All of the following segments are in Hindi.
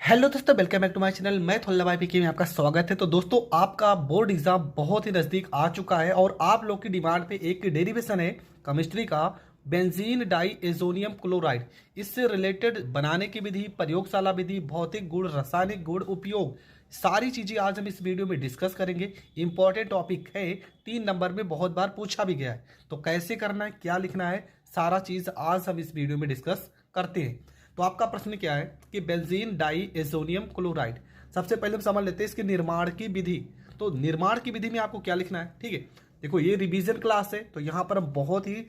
हेलो दोस्तों, welcome back to my channel. मैं थोल्ला भाई पीके में आपका स्वागत है। तो दोस्तों, आपका बोर्ड एग्जाम बहुत ही नज़दीक आ चुका है और आप लोग की डिमांड पे एक डेरिवेशन है केमिस्ट्री का, बेंजीन डाई एजोनियम क्लोराइड। इससे रिलेटेड बनाने की विधि, प्रयोगशाला विधि, भौतिक गुण, रासायनिक गुण, उपयोग, सारी चीज़ें आज हम इस वीडियो में डिस्कस करेंगे। इंपॉर्टेंट टॉपिक है, 3 नंबर में बहुत बार पूछा भी गया है। तो कैसे करना है, क्या लिखना है, सारा चीज़ आज हम इस वीडियो में डिस्कस करते हैं। तो आपका प्रश्न क्या है कि बेंजीन डाई एजोनियम क्लोराइड। सबसे पहले हम समझ लेते हैं इसके निर्माण की विधि। तो निर्माण की विधि में आपको क्या लिखना है, ठीक है। देखो, ये रिवीजन क्लास है तो यहाँ पर हम बहुत ही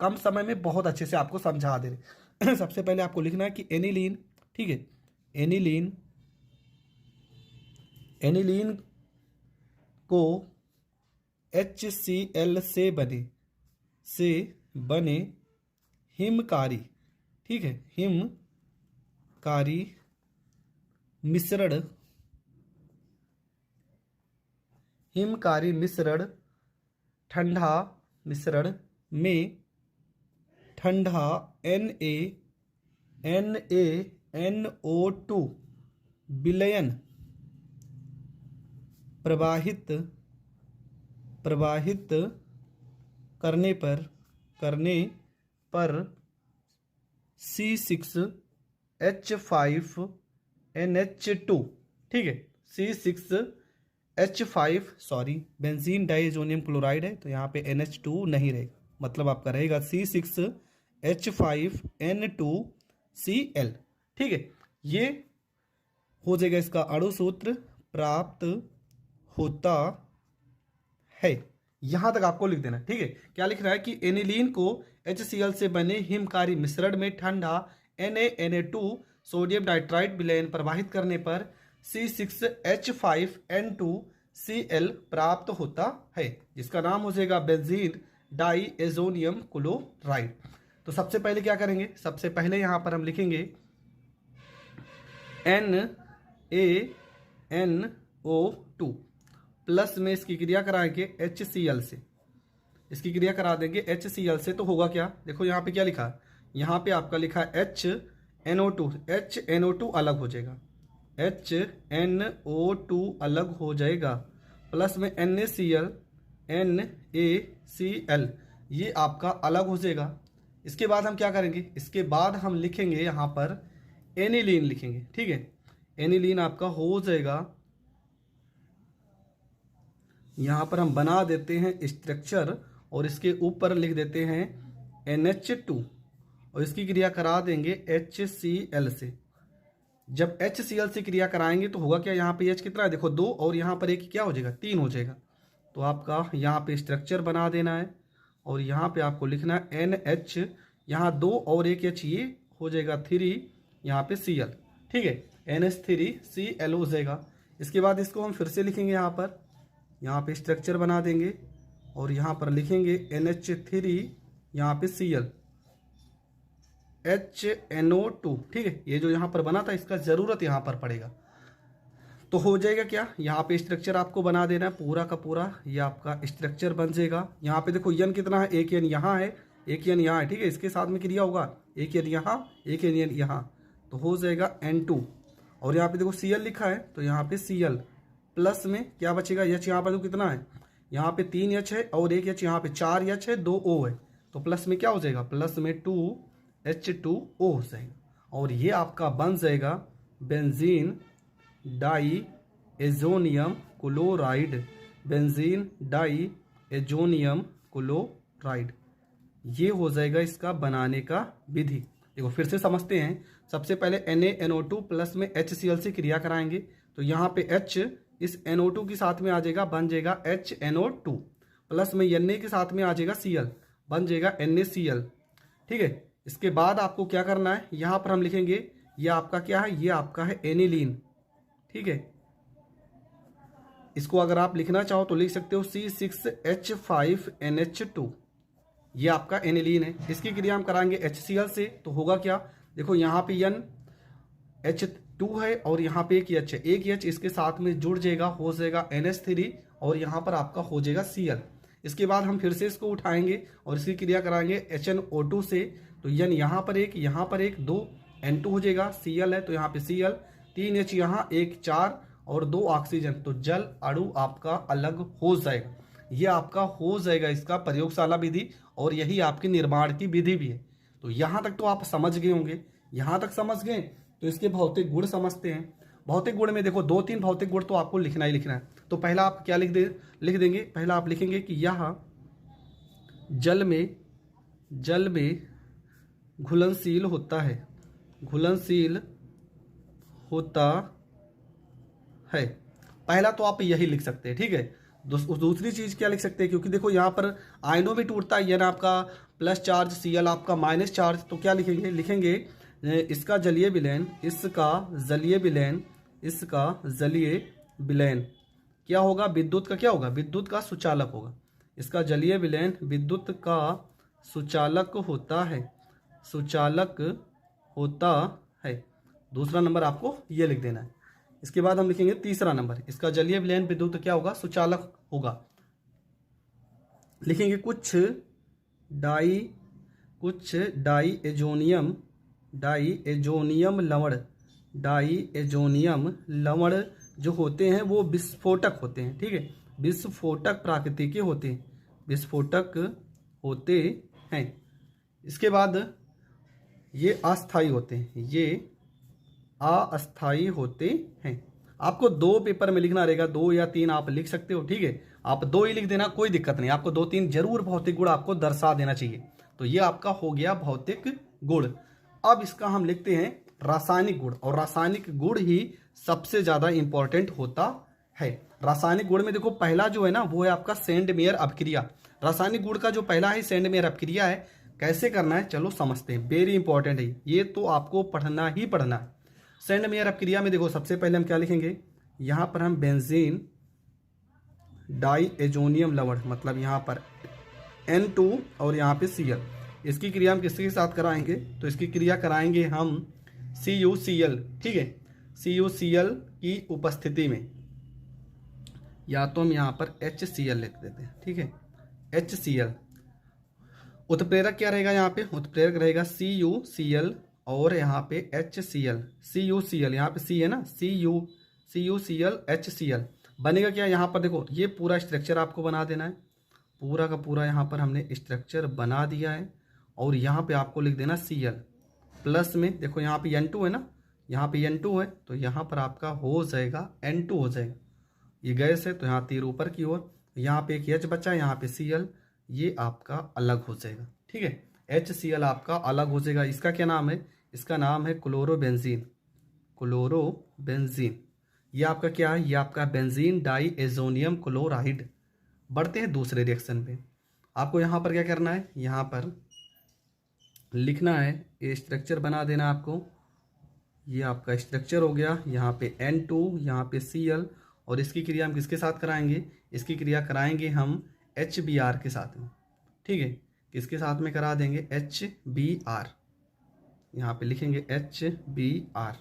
कम समय में बहुत अच्छे से आपको समझा दे रहे सबसे पहले आपको लिखना है कि एनिलीन, ठीक है, एनिलीन, एनिलीन को HCl से बने हिमकारी, ठीक है, हिमकारी मिश्रण, हिमकारी मिश्रण ठंडा मिश्रण में ठंडा NaNO2 विलयन प्रवाहित करने पर C6H5NH2, ठीक है, C6H5 sorry, benzene diazonium chloride है तो यहाँ पे NH2 नहीं रहेगा, मतलब आपका रहेगा C6H5N2Cl, ठीक है। ये हो जाएगा, इसका अणु सूत्र प्राप्त होता है। यहां तक आपको लिख देना, ठीक है। क्या लिख रहा है कि एनिलीन को HCl से बने हिमकारी मिश्रण में ठंडा Na Na2 सोडियम नाइट्राइड विलयन प्रवाहित करने पर C6H5N2Cl प्राप्त होता है, जिसका नाम हो जाएगा बेंजीन डाई एजोनियम क्लोराइड। तो सबसे पहले क्या करेंगे, सबसे पहले यहां पर हम लिखेंगे NaNO2 प्लस में इसकी क्रिया कराएंगे HCl से, इसकी क्रिया करा देंगे HCl से। तो होगा क्या, देखो यहाँ पे क्या लिखा, यहाँ पे आपका लिखा HNO2 अलग हो जाएगा, HNO2 अलग हो जाएगा, प्लस में NaCl ये आपका अलग हो जाएगा। इसके बाद हम क्या करेंगे, इसके बाद हम लिखेंगे यहाँ पर एनिलीन लिखेंगे, ठीक है। एनिलीन आपका हो जाएगा, यहाँ पर हम बना देते हैं स्ट्रक्चर और इसके ऊपर लिख देते हैं NH2 और इसकी क्रिया करा देंगे HCl से। जब HCl से क्रिया कराएंगे तो होगा क्या, यहाँ पे H कितना है, देखो 2 और यहाँ पर एक क्या हो जाएगा, 3 हो जाएगा। तो आपका यहाँ पे स्ट्रक्चर बना देना है और यहाँ पे आपको लिखना है NH, यहाँ 2 और एक H, ये हो जाएगा 3, यहाँ पे Cl, ठीक है, NH3Cl हो जाएगा। इसके बाद इसको हम फिर से लिखेंगे, यहाँ पे स्ट्रक्चर बना देंगे और यहाँ पर लिखेंगे NH3, यहाँ पे Cl, HNO2, ठीक है। ये जो यहाँ पर बना था इसका ज़रूरत यहाँ पर पड़ेगा। तो हो जाएगा क्या, यहाँ पे स्ट्रक्चर आपको बना देना है पूरा का पूरा, ये आपका स्ट्रक्चर बन जाएगा। यहाँ पे देखो यन कितना है, एक यन यहाँ है, एक यन यहाँ है, ठीक है। इसके साथ में क्रिया होगा, एक यन यहाँ, एक यन यहाँ, तो हो जाएगा N2। और यहाँ पे देखो Cl लिखा है तो यहाँ पे Cl प्लस में क्या बचेगा, H यहाँ पर तो कितना है, यहाँ पे 3 H है और एक H, यहाँ पे 4 H है, 2 O है, तो प्लस में क्या हो जाएगा, प्लस में 2H2O हो जाएगा। और ये आपका बन जाएगा benzene diazonium chloride, benzene diazonium chloride. ये हो जाएगा इसका बनाने का विधि। देखो फिर से समझते हैं, सबसे पहले NaNO2 प्लस में HCl से क्रिया कराएंगे तो यहाँ पे H इस NO2 के साथ में आ जाएगा, बन जाएगा HNO2, प्लस में Na के साथ में आ जाएगा Cl, बन जाएगा NaCl, ठीक है। इसके बाद आपको क्या करना है, यहाँ पर हम लिखेंगे, ये आपका क्या है, ये आपका है एनिलीन, ठीक है। इसको अगर आप लिखना चाहो तो लिख सकते हो C6H5NH2, ये आपका एनिलीन है। इसकी क्रिया हम कराएंगे HCl से तो होगा क्या, देखो यहाँ पे H2 है और यहाँ पे एक H है, एक H इसके साथ में जुड़ जाएगा, हो जाएगा NH3 और यहाँ पर आपका हो जाएगा Cl। इसके बाद हम फिर से इसको उठाएंगे और इसकी क्रिया कराएंगे HNO2 से, तो N यहाँ पर एक, यहाँ पर एक, 2 N2 हो जाएगा, Cl है तो यहाँ पे Cl, 3H यहाँ, 1 4 और 2 ऑक्सीजन, तो जल अणु आपका अलग हो जाएगा। ये आपका हो जाएगा इसका प्रयोगशाला विधि, और यही आपकी निर्माण की विधि भी है। तो यहाँ तक तो आप समझ गए होंगे। यहाँ तक समझ गए तो इसके भौतिक गुण समझते हैं। भौतिक गुण में देखो 2-3 भौतिक गुण तो आपको लिखना ही लिखना है। तो पहला आप क्या लिख देंगे, पहला आप लिखेंगे कि यह जल में घुलनशील होता है, घुलनशील होता है। पहला तो आप यही लिख सकते हैं, ठीक है। दूसरी चीज क्या लिख सकते हैं, क्योंकि देखो यहाँ पर आयनों भी टूटता है, यानी आपका प्लस चार्ज, Cl आपका माइनस चार्ज, तो क्या लिखेंगे इसका जलीय विलयन, इसका जलीय विलयन क्या होगा, विद्युत का क्या होगा, विद्युत का सुचालक होगा। इसका जलीय विलयन विद्युत का सुचालक होता है, सुचालक होता है। दूसरा नंबर आपको ये लिख देना है। इसके बाद हम लिखेंगे तीसरा नंबर, इसका जलीय विलयन विद्युत क्या होगा, सुचालक होगा। लिखेंगे कुछ डाई लवण जो होते हैं वो विस्फोटक होते हैं, ठीक है। विस्फोटक प्रकृति के होते हैं, विस्फोटक होते हैं। इसके बाद ये अस्थाई होते हैं, ये अस्थाई होते हैं। आपको 2 पेपर में लिखना रहेगा, 2 या 3 आप लिख सकते हो, ठीक है। आप 2 ही लिख देना, कोई दिक्कत नहीं। आपको 2-3 जरूर भौतिक गुण आपको दर्शा देना चाहिए। तो ये आपका हो गया भौतिक गुण। अब इसका हम लिखते हैं रासायनिक गुण, और रासायनिक गुण ही सबसे ज्यादा इंपॉर्टेंट होता है। रासायनिक गुण में देखो पहला जो है ना, वो है आपका सेंडमेयर अपक्रिया। रासायनिक गुण का जो पहला है सेंडमेयर अपक्रिया है। कैसे करना है चलो समझते हैं, वेरी इंपॉर्टेंट है ये, तो आपको पढ़ना ही पढ़ना है। सेंडमेयर अपक्रिया में देखो सबसे पहले हम क्या लिखेंगे, यहां पर हम बेंजीन डाईएजोनियम लवण, मतलब यहां पर N2 और यहाँ पे Cl, इसकी क्रिया हम किसके साथ कराएंगे, तो इसकी क्रिया कराएंगे हम CuCl, ठीक है। CuCl की उपस्थिति में, या तो हम यहाँ पर HCl लिख देते हैं, ठीक है, HCl। उत्प्रेरक क्या रहेगा, यहाँ पे उत्प्रेरक रहेगा CuCl और यहाँ पे HCl, CuCl यहाँ पे C है ना, CuCl HCl बनेगा क्या। यहाँ पर देखो ये पूरा स्ट्रक्चर आपको बना देना है, पूरा का पूरा यहाँ पर हमने स्ट्रक्चर बना दिया है। और यहाँ पे आपको लिख देना Cl प्लस में, देखो यहाँ पे N2 है ना, यहाँ पे N2 है, तो यहाँ पर आपका हो जाएगा N2 हो जाएगा। ये गैस है तो यहाँ तीर ऊपर की ओर, यहाँ पे एक H बचा, यहाँ पे Cl, ये आपका अलग हो जाएगा, ठीक है। HCl आपका अलग हो जाएगा। इसका क्या नाम है, इसका नाम है क्लोरोबेंजीन, क्लोरोबेंजीन। ये आपका क्या है, ये आपका बेंजीन डाईएजोनियम क्लोराइड। बढ़ते हैं दूसरे रिएक्शन पे। आपको यहाँ पर क्या करना है, यहाँ पर लिखना है, ये स्ट्रक्चर बना देना आपको। ये आपका स्ट्रक्चर हो गया, यहाँ पे N2, यहाँ पे Cl, और इसकी क्रिया हम किसके साथ कराएंगे, इसकी क्रिया कराएंगे हम HBr के साथ में, ठीक है। किसके साथ में करा देंगे, HBr, यहाँ पे लिखेंगे HBr।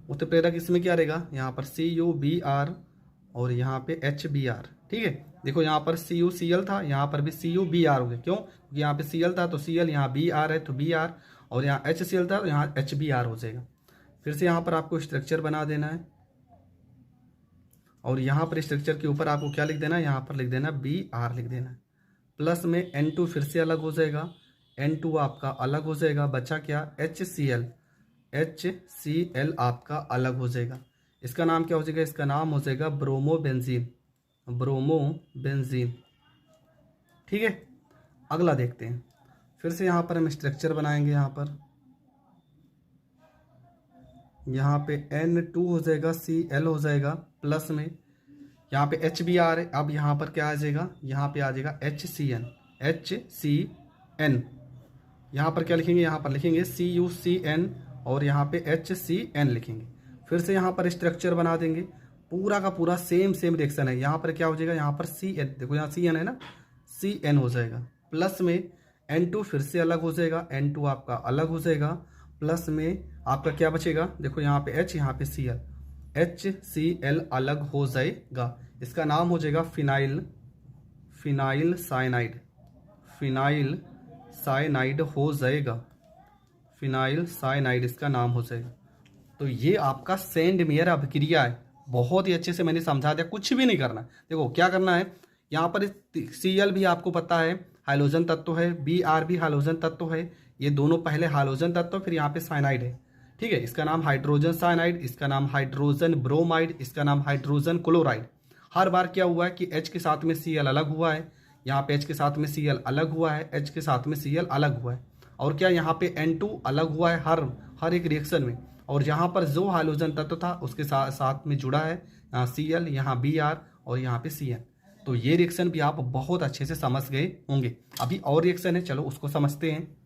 उत्प्रेरक इसमें क्या रहेगा, यहाँ पर CuBr और यहाँ पे HBr, ठीक है। देखो यहाँ पर CuCl था, यहाँ पर भी CuBr हो गया, क्यों, क्योंकि यहाँ पे Cl था तो Cl, यहाँ Br है तो Br, और यहाँ HCl था तो यहाँ HBr हो जाएगा। फिर से यहाँ पर आपको स्ट्रक्चर बना देना है, और यहाँ पर स्ट्रक्चर के ऊपर आपको क्या लिख देना है, यहाँ पर लिख देना Br लिख देना है। प्लस में N2 फिर से अलग हो जाएगा, N2 आपका अलग हो जाएगा, बचा क्या, HCl आपका अलग हो जाएगा। इसका नाम क्या हो जाएगा, इसका नाम हो जाएगा ब्रोमोबेंजीन, ब्रोमोबेंजीन, ठीक है। अगला देखते हैं, फिर से यहाँ पर हम स्ट्रक्चर बनाएंगे। यहाँ पे N2 हो जाएगा, Cl हो जाएगा, प्लस में यहाँ पे HBr है। अब यहाँ पर क्या आ जाएगा, यहाँ पे आ जाएगा HCN, यहाँ पर क्या लिखेंगे, यहाँ पर लिखेंगे CuCN और यहाँ पे HCN लिखेंगे। फिर से यहाँ पर स्ट्रक्चर बना देंगे, पूरा का पूरा सेम रिएक्शन है। यहाँ पर क्या हो जाएगा, यहाँ पर CN, देखो यहाँ CN है ना, CN हो जाएगा, प्लस में N2 फिर से अलग हो जाएगा, N2 आपका अलग हो जाएगा, प्लस में आपका क्या बचेगा, देखो यहाँ पे H, यहाँ पे Cl, HCl अलग हो जाएगा। इसका नाम हो जाएगा फिनाइल साइनाइड हो जाएगा, फिनाइल साइनाइड इसका नाम हो जाएगा। तो ये आपका सेंडमेयर अभिक्रिया है। बहुत ही अच्छे से मैंने समझा दिया, कुछ भी नहीं करना। देखो क्या करना है, यहाँ पर Cl भी आपको पता है हाइड्रोजन तत्व है, Br भी हाइड्रोजन तत्व है। ये दोनों पहले हाइड्रोजन तत्व, फिर यहाँ पे साइनाइड है, ठीक है। इसका नाम हाइड्रोजन साइनाइड, इसका नाम हाइड्रोजन ब्रोमाइड, इसका नाम हाइड्रोजन क्लोराइड। हर बार क्या हुआ है कि H के साथ में Cl अलग हुआ है, यहाँ पे H के साथ में Cl अलग हुआ है, H के साथ में Cl अलग हुआ है, और क्या यहाँ पे N2 अलग हुआ है हर एक रिएक्शन में। और यहाँ पर जो हाइड्रोजन तत्व था उसके साथ में जुड़ा है, यहाँ Cl, यहाँ Br और यहाँ पे Cn। तो ये रिएक्शन भी आप बहुत अच्छे से समझ गए होंगे। अभी और रिएक्शन है, चलो उसको समझते हैं।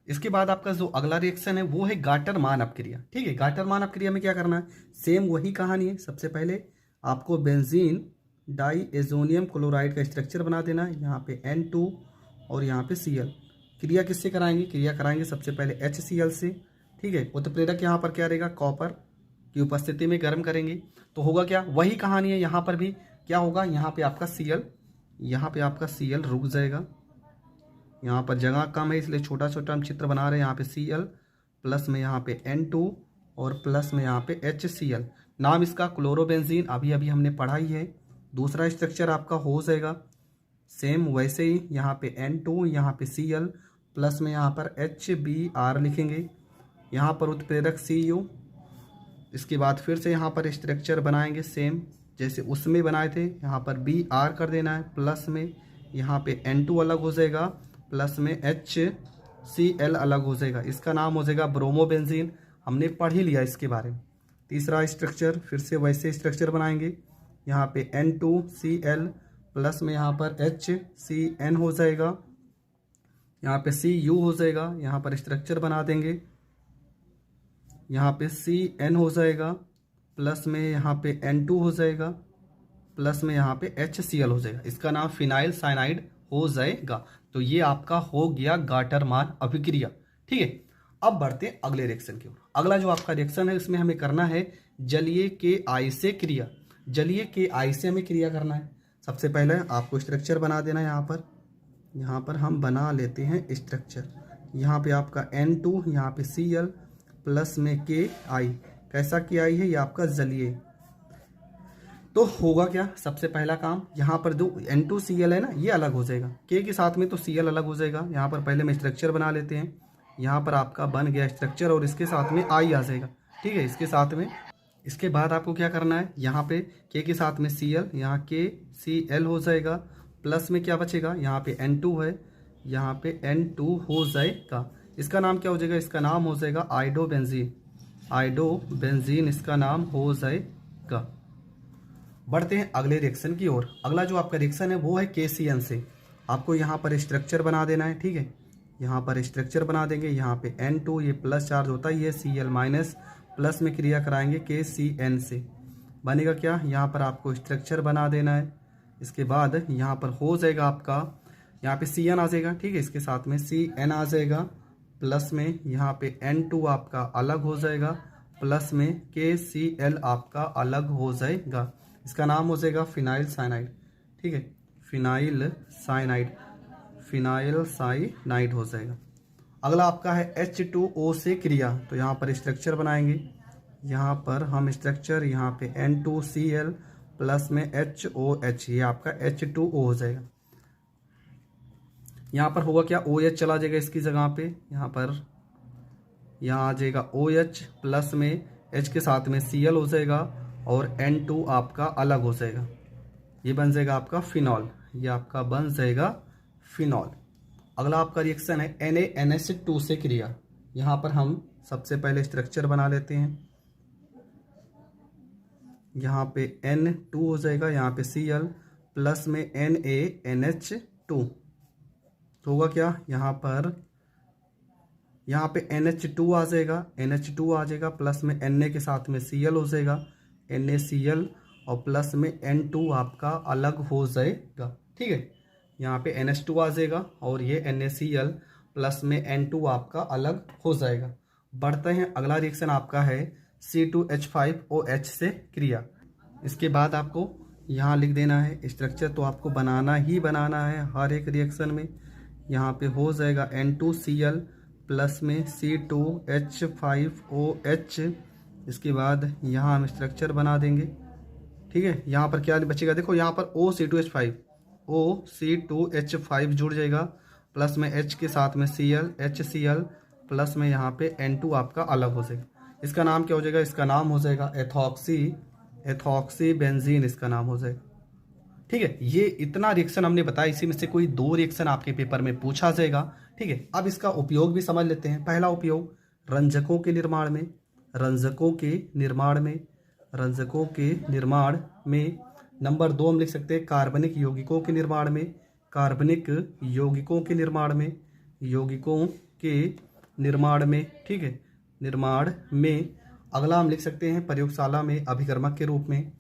इसके बाद आपका जो अगला रिएक्शन है वो है गाटर मान अपक्रिया, ठीक है। गाटर मान अपक्रिया में क्या करना है, सेम वही कहानी है। सबसे पहले आपको बेंजीन डाईएजोनियम क्लोराइड का स्ट्रक्चर बना देना है, यहाँ पे N2 और यहाँ पे Cl। क्रिया किससे कराएंगे, क्रिया कराएंगे सबसे पहले HCl से, ठीक है। उत्प्रेरक यहाँ पर क्या रहेगा, कॉपर की उपस्थिति में गर्म करेंगे, तो होगा क्या, वही कहानी है। यहाँ पर भी क्या होगा, यहाँ पे आपका Cl रुक जाएगा। यहाँ पर जगह कम है इसलिए छोटा छोटा हम चित्र बना रहे हैं। यहाँ पे Cl प्लस में यहाँ पे N2 और प्लस में यहाँ पे HCl। नाम इसका क्लोरोबेंजीन, अभी अभी हमने पढ़ा ही है। दूसरा स्ट्रक्चर आपका हो जाएगा सेम वैसे ही, यहाँ पे N2, यहाँ पे Cl प्लस में यहाँ पर HBr लिखेंगे, यहाँ पर उत्प्रेरक Cu। इसके बाद फिर से यहाँ पर स्ट्रक्चर बनाएंगे सेम जैसे उसमें बनाए थे, यहाँ पर Br कर देना है, प्लस में यहाँ पे N2 अलग हो जाएगा, प्लस में HCl अलग हो जाएगा। इसका नाम हो जाएगा ब्रोमोबेंजीन, हमने पढ़ ही लिया इसके बारे में। तीसरा स्ट्रक्चर फिर से वैसे स्ट्रक्चर बनाएंगे, यहाँ पे N2Cl प्लस में यहाँ पर HCN हो जाएगा, यहाँ पे Cu हो जाएगा, यहाँ पर स्ट्रक्चर बना देंगे, यहाँ पे Cn हो जाएगा, प्लस में यहाँ पे N2 हो जाएगा, प्लस में यहाँ पे HCl हो जाएगा। इसका नाम फिनाइल साइनाइड हो जाएगा। तो ये आपका हो गया गाटर मान अभिक्रिया, ठीक है। अब बढ़ते हैं अगले रिएक्शन की ओर। अगला जो आपका रिएक्शन है इसमें हमें करना है जलीय के आई से क्रिया। जलीय के आई से हमें क्रिया करना है। सबसे पहले आपको स्ट्रक्चर बना देना है। यहाँ पर हम बना लेते हैं स्ट्रक्चर। यहाँ पे आपका N2, यहाँ पे Cl प्लस में के आई। कैसा के आई है, ये आपका जलीय। तो होगा क्या, सबसे पहला काम यहाँ पर जो N2Cl है ना, ये अलग हो जाएगा के के साथ में, तो Cl अलग हो जाएगा। यहाँ पर पहले में स्ट्रक्चर बना लेते हैं। यहाँ पर आपका बन गया स्ट्रक्चर और इसके साथ में आई आ जाएगा, ठीक है, इसके साथ में। इसके बाद आपको क्या करना है, यहाँ पे के साथ में Cl, यहाँ के Cl हो जाएगा, प्लस में क्या बचेगा, यहाँ पे N2 है, यहाँ पे N2 हो जाएगा। इसका नाम क्या हो जाएगा, इसका नाम हो जाएगा आइडोबेंजीन। आइडोबेंजीन इसका नाम हो जाएगा। बढ़ते हैं अगले रिएक्शन की ओर। अगला जो आपका रिएक्शन है वो है KCN से। आपको यहाँ पर स्ट्रक्चर बना देना है, ठीक है। यहाँ पर स्ट्रक्चर बना देंगे, यहाँ पे N2, ये प्लस चार्ज होता है, ये Cl माइनस, प्लस में क्रिया कराएंगे KCN से। बनेगा क्या, यहाँ पर आपको स्ट्रक्चर बना देना है। इसके बाद यहाँ पर हो जाएगा आपका, यहाँ पे Cn आ जाएगा, ठीक है, इसके साथ में Cn आ जाएगा, प्लस में यहाँ पे N2 आपका अलग हो जाएगा, प्लस में KCl आपका अलग हो जाएगा। इसका नाम हो जाएगा फिनाइल साइनाइड, ठीक है, फिनाइल साइनाइड हो जाएगा। अगला आपका है H2O से क्रिया। तो यहाँ पर स्ट्रक्चर बनाएंगे, यहाँ पर हम स्ट्रक्चर, यहाँ पे N2Cl प्लस में HOH, ये आपका H2O हो जाएगा। यहाँ पर होगा क्या, OH चला जाएगा इसकी जगह पे, यहाँ आ जाएगा OH प्लस में H के साथ में Cl हो जाएगा और N2 आपका अलग हो जाएगा। ये बन जाएगा आपका फिनॉल, ये आपका बन जाएगा फिनॉल। अगला आपका रिएक्शन है NaNH2 से क्रिया। यहाँ पर हम सबसे पहले स्ट्रक्चर बना लेते हैं। यहाँ पे N2 हो जाएगा, यहाँ पे Cl प्लस में NaNH2। तो होगा क्या, यहाँ पे NH2 आ जाएगा, प्लस में Na के साथ में Cl हो जाएगा, NaCl, और प्लस में N2 आपका अलग हो जाएगा, ठीक है। यहाँ पे NH2 आ जाएगा और ये NaCl प्लस में N2 आपका अलग हो जाएगा। बढ़ते हैं, अगला रिएक्शन आपका है C2H5OH से क्रिया। इसके बाद आपको यहाँ लिख देना है स्ट्रक्चर, तो आपको बनाना ही बनाना है हर एक रिएक्शन में। यहाँ पे हो जाएगा N2Cl प्लस में C2H5OH, इसके बाद यहाँ हम स्ट्रक्चर बना देंगे। ठीक है, यहाँ पर क्या बचेगा, देखो यहाँ पर OC2H5 OC2H5 जुड़ जाएगा, प्लस में H के साथ में Cl HCl, प्लस में यहाँ पे N2 आपका अलग हो जाएगा। इसका नाम क्या हो जाएगा, इसका नाम हो जाएगा एथॉक्सी बेंजीन, इसका नाम हो जाएगा। ठीक है, ये इतना रिएक्शन हमने बताया, इसी में से कोई 2 रिएक्शन आपके पेपर में पूछा जाएगा। ठीक है, अब इसका उपयोग भी समझ लेते हैं। पहला उपयोग रंजकों के निर्माण में, नंबर 2 हम लिख सकते हैं कार्बनिक यौगिकों के निर्माण में, ठीक है, निर्माण में। अगला हम लिख सकते हैं प्रयोगशाला में अभिक्रमक के रूप में,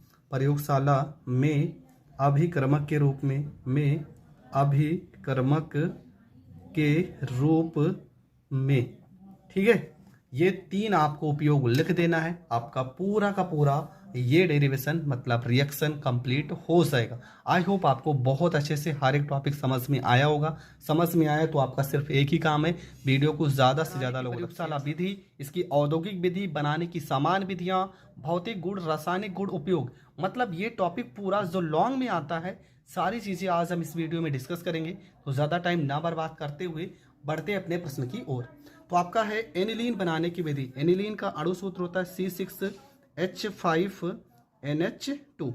ठीक है। ये 3 आपको उपयोग लिख देना है, आपका पूरा का पूरा ये डेरिवेशन मतलब रिएक्शन कंप्लीट हो जाएगा। आई होप आपको बहुत अच्छे से हर एक टॉपिक समझ में आया होगा। समझ में आया तो आपका सिर्फ एक ही काम है, वीडियो को ज़्यादा से ज़्यादा लोगों प्रयोगशाला विधि, इसकी औद्योगिक विधि, बनाने की समान विधियाँ, भौतिक गुण, रासायनिक गुण उपयोग, मतलब ये टॉपिक पूरा जो लॉन्ग में आता है, सारी चीज़ें आज हम इस वीडियो में डिस्कस करेंगे। तो ज़्यादा टाइम ना बर्बाद करते हुए बढ़ते अपने प्रश्न की ओर। तो आपका है एनिलीन बनाने की विधि। एनिलीन का अणु सूत्र होता है C6H5NH2,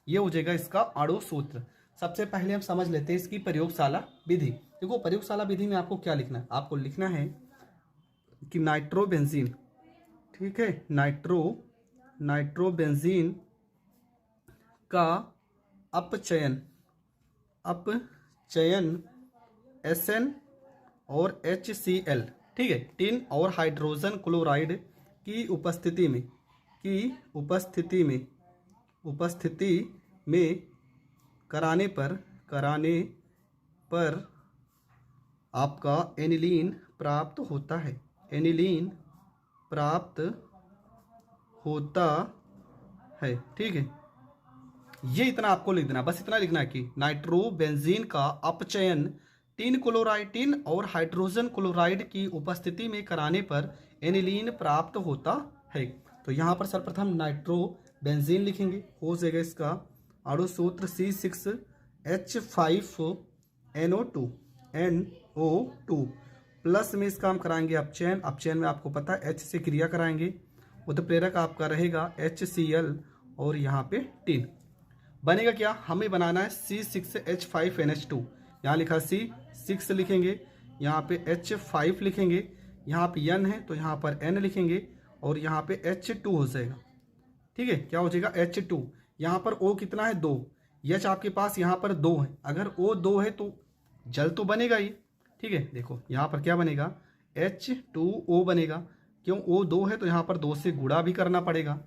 ये हो जाएगा इसका अणु सूत्र। सबसे पहले हम समझ लेते हैं इसकी प्रयोगशाला विधि। देखो प्रयोगशाला विधि में आपको क्या लिखना है, आपको लिखना है कि नाइट्रोबेंजीन, ठीक है, नाइट्रोबेंजीन का अपचयन SN और HCl, ठीक है, टिन और हाइड्रोजन क्लोराइड की उपस्थिति में कराने पर आपका एनिलीन प्राप्त होता है, ठीक है। ये इतना आपको लिख देना, बस इतना लिखना है कि नाइट्रोबेंजीन का अपचयन टिन और हाइड्रोजन क्लोराइड की उपस्थिति में कराने पर एनिलीन प्राप्त होता है। तो यहाँ पर सर्वप्रथम नाइट्रोबेंजीन लिखेंगे, हो जाएगा इसका अणु सूत्र C6H5NO2 प्लस में इसका हम कराएंगे अपचयन में आपको पता है H से क्रिया कराएंगे, उत्प्रेरक आपका रहेगा HCl और यहाँ पे टिन। बनेगा क्या, हमें बनाना है C6H5NH2, यहाँ लिखा C6 लिखेंगे, यहाँ पे H5 लिखेंगे, यहाँ पे N है तो यहाँ पर N लिखेंगे और यहाँ पे H2 हो जाएगा, ठीक है। क्या हो जाएगा H2, यहाँ पर O कितना है 2, H आपके पास यहाँ पर 2 है, अगर O 2 है तो जल तो बनेगा ही, ठीक है। देखो यहाँ पर क्या बनेगा H2O बनेगा, क्यों O 2 है तो यहाँ पर 2 से गुणा भी करना पड़ेगा।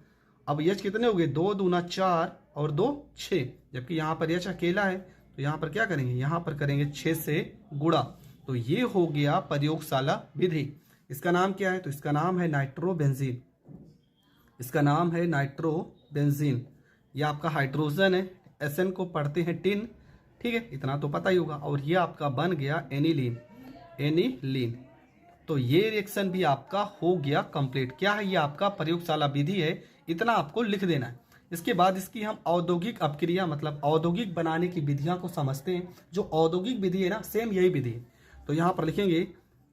अब H कितने हो गए, 2 दूना 4 और 2 6, जबकि यहाँ पर H अकेला है तो यहाँ पर क्या करेंगे, यहाँ पर करेंगे 6 से गुणा। तो ये हो गया प्रयोगशाला विधि। इसका नाम क्या है, तो इसका नाम है नाइट्रोबेंजीन। ये आपका हाइड्रोजन है, SN को पढ़ते हैं टिन, ठीक है, इतना तो पता ही होगा। और ये आपका बन गया एनिलीन। तो ये रिएक्शन भी आपका हो गया कंप्लीट। क्या है, ये आपका प्रयोगशाला विधि है, इतना आपको लिख देना है। इसके बाद इसकी हम औद्योगिक अपक्रिया मतलब औद्योगिक बनाने की विधियां को समझते हैं। जो औद्योगिक विधि है ना, सेम यही विधि है। तो यहाँ पर लिखेंगे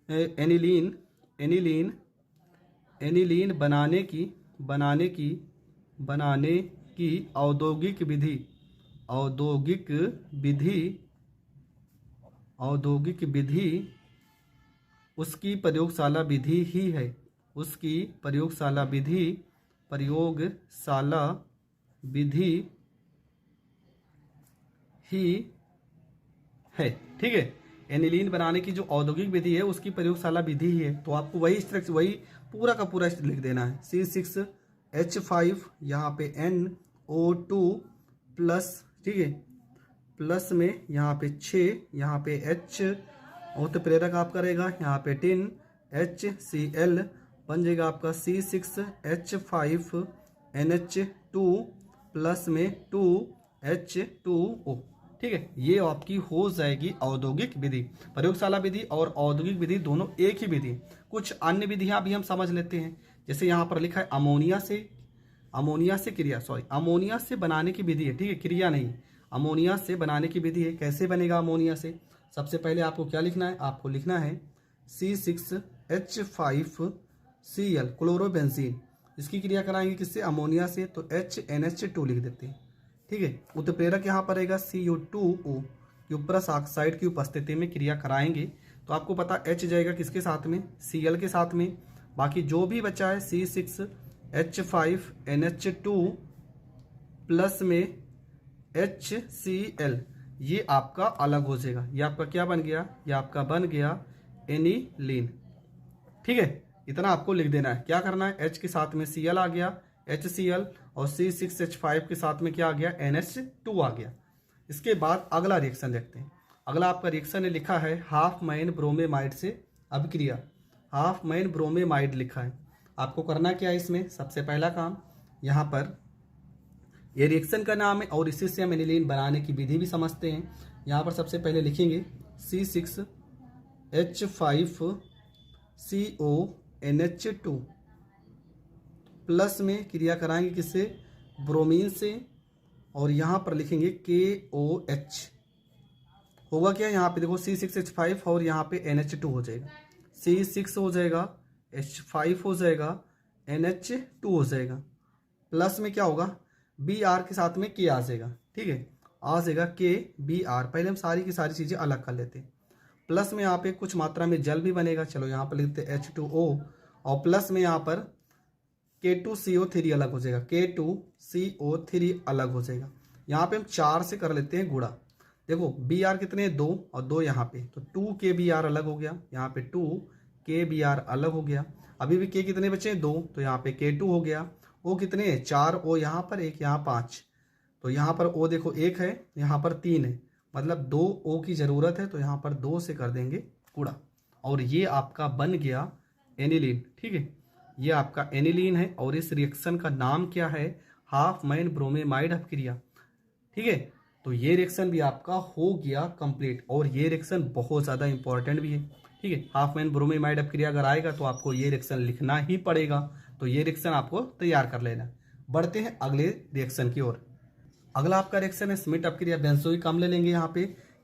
एनिलीन बनाने की औद्योगिक विधि उसकी प्रयोगशाला विधि ही है, ठीक है। एनिलीन बनाने की जो औद्योगिक विधि है उसकी प्रयोगशाला विधि ही है। तो आपको वही पूरा का पूरा लिख देना है C6H5, यहाँ पे NO2 प्लस, ठीक है, प्लस में यहाँ पे 6, यहाँ पे H उत्प्रेरक आपका रहेगा, यहाँ पे टिन HCl बन जाएगा आपका C6H5NH2 प्लस में 2H2O, ठीक है। ये आपकी हो जाएगी औद्योगिक विधि। प्रयोगशाला विधि और औद्योगिक विधि दोनों एक ही विधि। कुछ अन्य विधियां भी हम समझ लेते हैं, जैसे यहाँ पर लिखा है अमोनिया से क्रिया, अमोनिया से बनाने की विधि है, ठीक है, क्रिया नहीं, अमोनिया से बनाने की विधि है। कैसे बनेगा अमोनिया से? सबसे पहले आपको क्या लिखना है? आपको लिखना है C6H5Cl क्लोरोबेंजीन। इसकी क्रिया कराएंगे किससे? अमोनिया से, तो HNH2 लिख देते हैं, ठीक है। उत्प्रेरक यहाँ पर रहेगा CO2O, क्यूप्रस ऑक्साइड की उपस्थिति में क्रिया कराएंगे तो आपको पता H जाएगा किसके साथ में? Cl के साथ में। बाकी जो भी बचा है C6H5NH2 प्लस में HCl, ये आपका अलग हो जाएगा। ये आपका क्या बन गया? ये आपका बन गया एनिलीन, ठीक है। इतना आपको लिख देना है। क्या करना है? H के साथ में Cl आ गया HCl, और C6H5 के साथ में क्या आ गया? NH2 आ गया। इसके बाद अगला रिएक्शन देखते हैं। अगला आपका रिएक्शन है, लिखा है हाफमैन ब्रोमेमाइड से अभिक्रिया। हाफमैन ब्रोमेमाइड लिखा है। आपको करना क्या है इसमें? सबसे पहला काम, यहाँ पर ये रिएक्शन का नाम है और इसी से हम एनिलीन बनाने की विधि भी समझते हैं। यहाँ पर सबसे पहले लिखेंगे C6H5CONH2 प्लस में क्रिया कराएंगे किससे? ब्रोमीन से, और यहाँ पर लिखेंगे KOH। होगा क्या? यहाँ पे देखो C6H5 और यहाँ पे NH2 हो जाएगा, C6 हो जाएगा, H5 हो जाएगा, NH2 हो जाएगा। प्लस में क्या होगा? Br के साथ में K आ जाएगा, ठीक है, आ जाएगा KBr। पहले हम सारी की सारी चीज़ें अलग कर लेते हैं। प्लस में यहाँ पे कुछ मात्रा में जल भी बनेगा, चलो यहाँ पर लिखते हैं H2O, और प्लस में यहाँ पर K2CO3 अलग हो जाएगा, K2CO3 अलग हो जाएगा। यहाँ पे हम 4 से कर लेते हैं गुणा। देखो Br कितने? 2 और 2 यहाँ पे, तो 2KBr अलग हो गया, यहाँ पे 2KBr अलग हो गया। अभी भी K कितने बचे? 2, तो यहाँ पे K2 हो गया। O कितने? 4 O यहाँ पर, 1 यहाँ 5, तो यहाँ पर O देखो 1 है, यहाँ पर 3 है, मतलब 2 O की ज़रूरत है, तो यहाँ पर 2 से कर देंगे गुणा, और ये आपका बन गया एनिलीन, ठीक है। ये आपका एनिलीन है, और इस रिएक्शन का नाम क्या है? हाफमैन ब्रोमेमाइड अभिक्रिया, ठीक है। तो ये रिएक्शन भी आपका हो गया कंप्लीट, और ये रिएक्शन बहुत ज़्यादा इंपॉर्टेंट भी है, ठीक है। हाफमैन ब्रोमेमाइड अभिक्रिया अगर आएगा तो आपको ये रिएक्शन लिखना ही पड़ेगा, तो ये रिएक्शन आपको तैयार कर लेना। बढ़ते हैं अगले रिएक्शन की ओर। अगला आपका रिएक्शन है स्मिट अभिक्रिया। बेंजोइक अम्ल लेंगे, यहाँ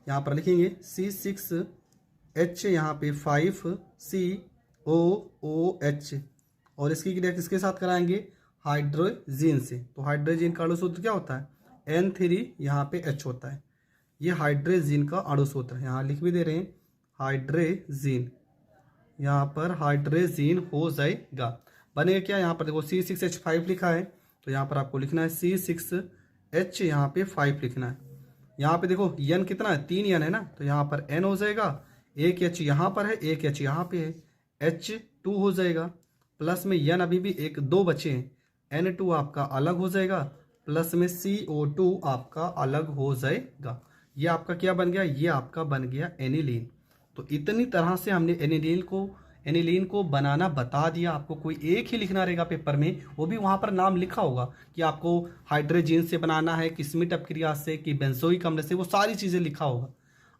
पर लिखेंगे C6H यहाँ पे 5COOH, और इसकी क्रिया किसके साथ कराएंगे? हाइड्रोजीन से। तो हाइड्रोजीन का अणु सूत्र क्या होता है? N3 यहाँ पे H होता है। ये हाइड्रोजीन का अणु सूत्र है, यहाँ लिख भी दे रहे हैं हाइड्रोजीन, यहाँ पर हाइड्रोजीन हो जाएगा। बनेगा क्या? यहाँ पर देखो C6H5 लिखा है, तो यहाँ पर आपको लिखना है C6H यहाँ पे 5 लिखना है। यहाँ पे देखो N कितना है? 3 N है ना, तो यहाँ पर N हो जाएगा, 1 H यहाँ पर है, 1 H यहाँ पे है, H2 हो जाएगा। प्लस में N अभी भी 2 बचे हैं, N2 आपका अलग हो जाएगा, प्लस में CO2 आपका अलग हो जाएगा। ये आपका क्या बन गया? ये आपका बन गया एनिलीन। तो इतनी तरह से हमने एनिलीन को बनाना बता दिया। आपको कोई एक ही लिखना रहेगा पेपर में, वो भी वहाँ पर नाम लिखा होगा कि आपको हाइड्रोजीन से बनाना है, कि स्मिट अपक्रिया से, कि बेंजोइक अम्ल से, वो सारी चीज़ें लिखा होगा।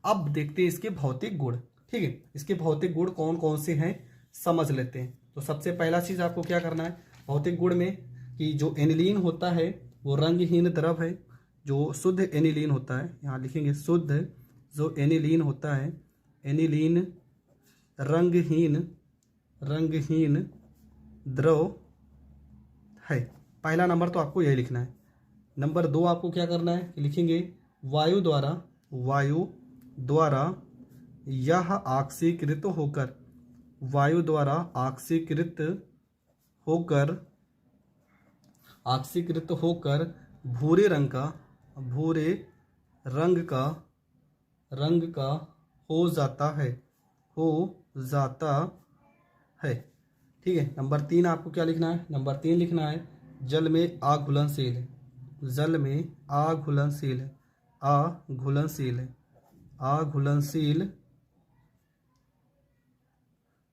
अब देखते हैं इसके भौतिक गुण, ठीक है। इसके भौतिक गुण कौन कौन से हैं समझ लेते हैं। तो सबसे पहला चीज़ आपको क्या करना है भौतिक गुण में, कि जो एनिलीन होता है वो रंगहीन द्रव है। जो शुद्ध एनिलीन होता है, यहाँ लिखेंगे शुद्ध जो एनिलीन होता है, एनिलीन रंगहीन द्रव है। पहला नंबर तो आपको यही लिखना है। नंबर 2 आपको क्या करना है? लिखेंगे वायु द्वारा यह ऑक्सीकृत होकर भूरे रंग का हो जाता है, ठीक है। नंबर 3 आपको क्या लिखना है? नंबर 3 लिखना है जल में आघुलनशील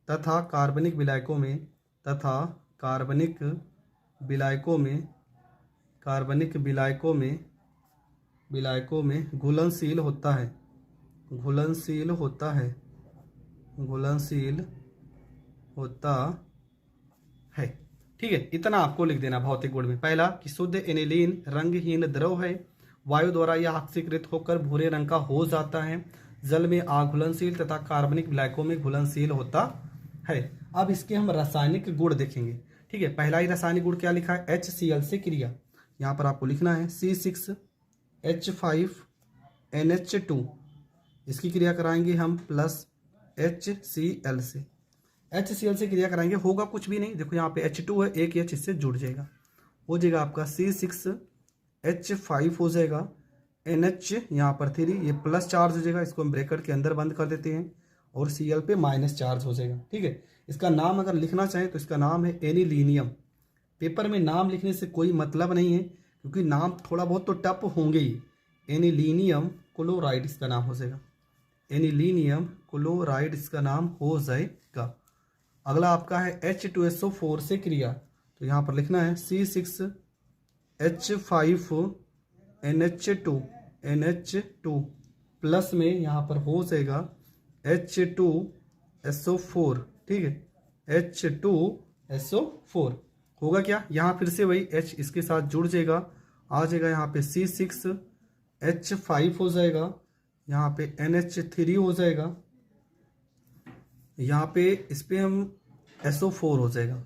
तथा कार्बनिक विलायकों में घुलनशील होता है। ठीक है, इतना आपको लिख देना भौतिक गुण में। पहला कि शुद्ध एनिलीन रंगहीन द्रव है, वायु द्वारा यह ऑक्सीकृत होकर भूरे रंग का हो जाता है, जल में अघुलनशील तथा कार्बनिक ब्लैकों में घुलनशील होता है। अब इसके हम रासायनिक गुण देखेंगे। ठीक है, पहला ही रासायनिक गुण क्या लिखा है, HCl से क्रिया। यहाँ पर आपको लिखना है C6H5NH2, इसकी क्रिया कराएंगे हम प्लस HCl से। HCl से क्रिया कराएंगे, होगा कुछ भी नहीं, देखो यहाँ पे H2 है, एक H इससे जुड़ जाएगा, हो जाएगा आपका C6H5 हो जाएगा, NH यहाँ पर 3, ये प्लस चार्ज हो जाएगा, इसको हम ब्रैकेट के अंदर बंद कर देते हैं, और Cl पे माइनस चार्ज हो जाएगा। ठीक है, इसका नाम अगर लिखना चाहें तो इसका नाम है एनिलीनियम। पेपर में नाम लिखने से कोई मतलब नहीं है, क्योंकि नाम थोड़ा बहुत तो टफ होंगे ही। एनिलीनियम क्लोराइड इसका नाम हो जाएगा, एनिलीनियम क्लोराइड इसका नाम हो जाएगा। अगला आपका है H2SO4 से क्रिया, तो यहाँ पर लिखना है C6H5NH2 प्लस में यहाँ पर हो जाएगा H2SO4। ठीक है, H2SO4 होगा क्या, यहाँ फिर से वही H इसके साथ जुड़ जाएगा, आ जाएगा यहाँ पे C6H5 हो जाएगा, यहाँ पे NH3 हो जाएगा, यहाँ पे इस पे हम SO4 हो जाएगा।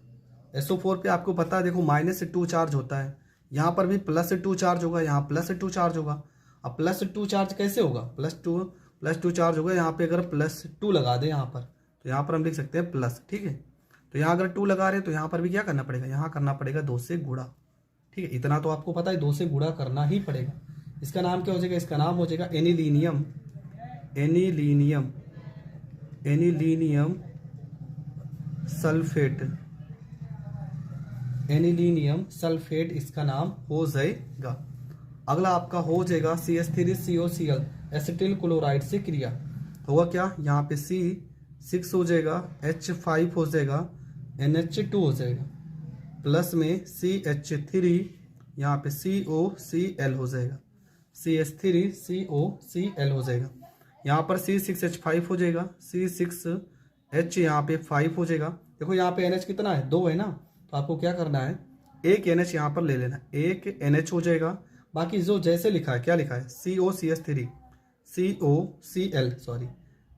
SO4 पे आपको पता है देखो -2 चार्ज होता है, यहाँ पर भी +2 चार्ज होगा, यहाँ +2 चार्ज होगा। अब +2 चार्ज कैसे होगा, +2 चार्ज होगा, यहाँ पे अगर +2 लगा दे यहाँ पर, तो यहाँ पर हम लिख सकते हैं प्लस। ठीक है, तो यहाँ अगर 2 लगा रहे हैं तो यहाँ पर भी क्या करना पड़ेगा, यहाँ करना पड़ेगा 2 से गुणा। ठीक है, इतना तो आपको पता है, 2 से गुणा करना ही पड़ेगा। इसका नाम क्या हो जाएगा, इसका नाम हो जाएगा anilinium, anilinium, anilinium sulphate, anilinium sulphate इसका नाम हो जाएगा। अगला आपका हो जाएगा CH3COCl एसिटिल क्लोराइड से क्रिया, होगा क्या, यहाँ पे C6 हो जाएगा, H5 हो जाएगा, NH2 हो जाएगा, प्लस में CH3, यहाँ पे COCl हो जाएगा, CH3COCl हो जाएगा, यहाँ पर C6H5 हो जाएगा, C6H यहाँ पे 5 हो जाएगा। देखो यहाँ पे NH कितना है, 2 है ना, तो आपको क्या करना है, एक NH यहाँ पर ले लेना, एक NH हो जाएगा, बाकी जो जैसे लिखा है, क्या लिखा है COCH3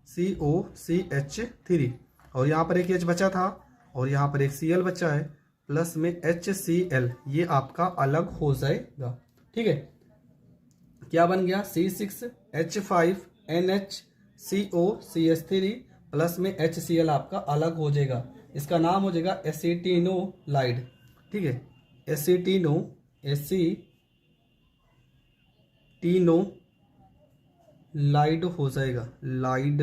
COCH3 और यहाँ पर एक H बचा था, और यहाँ पर एक Cl बचा है, प्लस में HCl, ये आपका अलग हो जाएगा। ठीक है, क्या बन गया, C6H5NHCOCH3 प्लस में HCl आपका अलग हो जाएगा, इसका नाम हो जाएगा एसिटिनोलाइड। ठीक है, एसिटिनोलाइड हो जाएगा, लाइड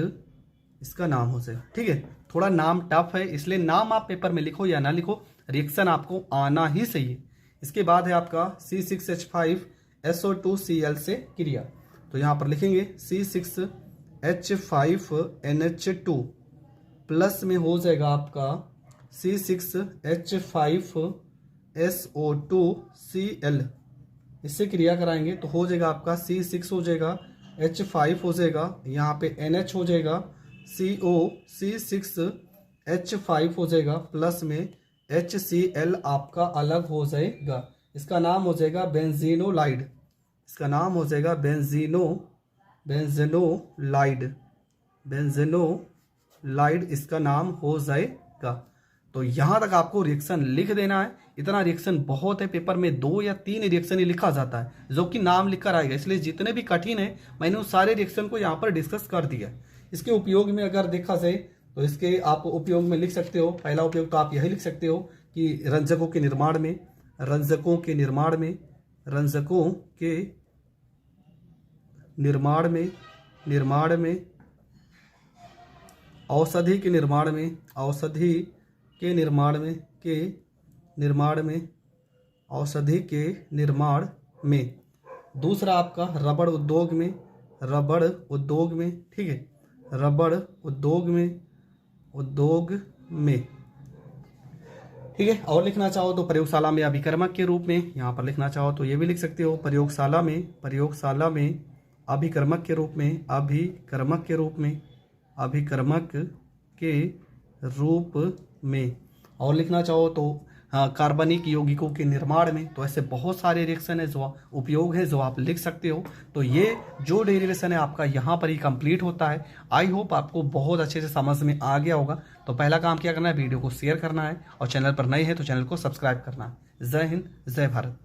इसका नाम हो जाएगा। ठीक है, थोड़ा नाम टफ है, इसलिए नाम आप पेपर में लिखो या ना लिखो, रिएक्शन आपको आना ही चाहिए। इसके बाद है आपका C6H5SO2Cl से क्रिया, तो यहाँ पर लिखेंगे C6H5NH2 प्लस में हो जाएगा आपका C6H5SO2Cl, इससे क्रिया कराएंगे तो हो जाएगा आपका C6 हो जाएगा, H5 हो जाएगा, यहाँ पे NH हो जाएगा, C6H5 हो जाएगा, प्लस में HCl आपका अलग हो जाएगा, इसका नाम हो जाएगा बेंजीनोलाइड, इसका नाम हो जाएगा बेंजीनोलाइड इसका नाम हो जाएगा। तो यहाँ तक आपको रिएक्शन लिख देना है, इतना रिएक्शन बहुत है, पेपर में 2 या 3 रिएक्शन ही लिखा जाता है, जो कि नाम लिखकर आएगा, इसलिए जितने भी कठिन है मैंने उस सारे रिएक्शन को यहाँ पर डिस्कस कर दिया। इसके उपयोग में अगर देखा जाए तो इसके आप उपयोग में लिख सकते हो, पहला उपयोग तो आप यही लिख सकते हो कि रंजकों के निर्माण में औषधि के निर्माण में। दूसरा आपका रबड़ उद्योग में, ठीक है, रबड़ उद्योग में, ठीक है। और लिखना चाहो तो प्रयोगशाला में अभिकर्मक के रूप में, यहाँ पर लिखना चाहो तो ये भी लिख सकते हो, प्रयोगशाला में अभिकर्मक के रूप में। और लिखना चाहो तो कार्बनिक यौगिकों के निर्माण में। तो ऐसे बहुत सारे रिएक्शन है जो उपयोग है जो आप लिख सकते हो। तो ये जो डेरिवेशन है आपका यहाँ पर ही कंप्लीट होता है। आई होप आपको बहुत अच्छे से समझ में आ गया होगा। तो पहला काम क्या करना है, वीडियो को शेयर करना है और चैनल पर नए हैं तो चैनल को सब्सक्राइब करना है। जय हिंद, जय भारत।